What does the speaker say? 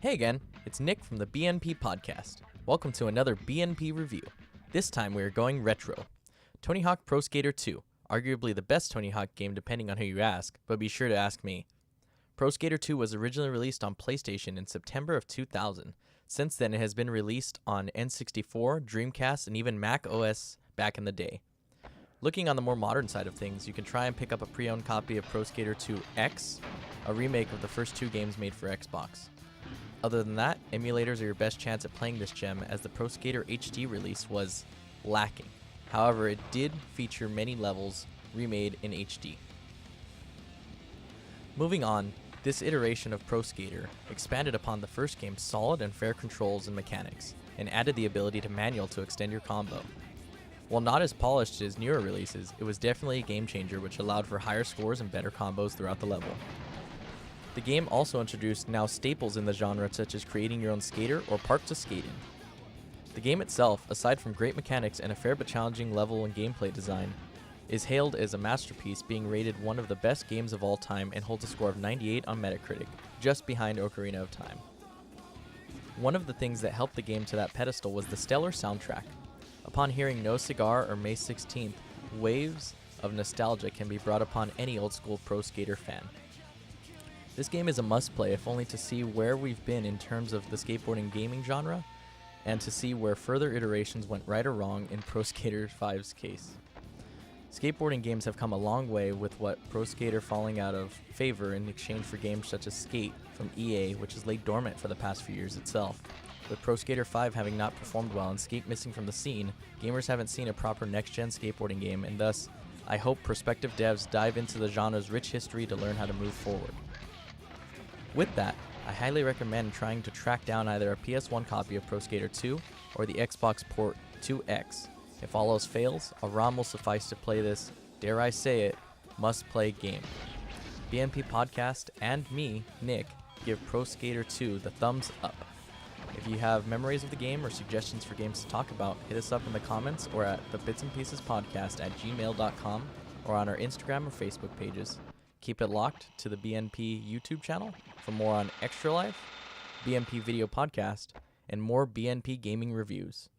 Hey again, it's Nick from the BNP Podcast. Welcome to another BNP review. This time we are going retro. Tony Hawk Pro Skater 2, arguably the best Tony Hawk game depending on who you ask, but be sure to ask me. Pro Skater 2 was originally released on PlayStation in September of 2000. Since then it has been released on N64, Dreamcast, and even Mac OS back in the day. Looking on the more modern side of things, you can try and pick up a pre-owned copy of Pro Skater 2 X, a remake of the first two games made for Xbox. Other than that, emulators are your best chance at playing this gem, as the Pro Skater HD release was lacking. However, it did feature many levels remade in HD. Moving on, this iteration of Pro Skater expanded upon the first game's solid and fair controls and mechanics, and added the ability to manual to extend your combo. While not as polished as newer releases, it was definitely a game changer which allowed for higher scores and better combos throughout the level. The game also introduced now staples in the genre, such as creating your own skater or park to skate in. The game itself, aside from great mechanics and a fair but challenging level and gameplay design, is hailed as a masterpiece, being rated one of the best games of all time and holds a score of 98 on Metacritic, just behind Ocarina of Time. One of the things that helped the game to that pedestal was the stellar soundtrack. Upon hearing No Cigar or May 16th, waves of nostalgia can be brought upon any old school Pro Skater fan. This game is a must-play, if only to see where we've been in terms of the skateboarding gaming genre, and to see where further iterations went right or wrong in Pro Skater 5's case. Skateboarding games have come a long way, with what Pro Skater falling out of favor in exchange for games such as Skate from EA, which has laid dormant for the past few years itself. With Pro Skater 5 having not performed well and Skate missing from the scene, gamers haven't seen a proper next-gen skateboarding game, and thus, I hope prospective devs dive into the genre's rich history to learn how to move forward. With that, I highly recommend trying to track down either a PS1 copy of Pro Skater 2 or the Xbox port 2X. If all else fails, a ROM will suffice to play this, dare I say it, must-play game. BNP Podcast and me, Nick, give Pro Skater 2 the thumbs up. If you have memories of the game or suggestions for games to talk about, hit us up in the comments or at thebitsandpiecespodcast@gmail.com or on our Instagram or Facebook pages. Keep it locked to the BNP YouTube channel for more on Extra Life, BNP Video Podcast, and more BNP gaming reviews.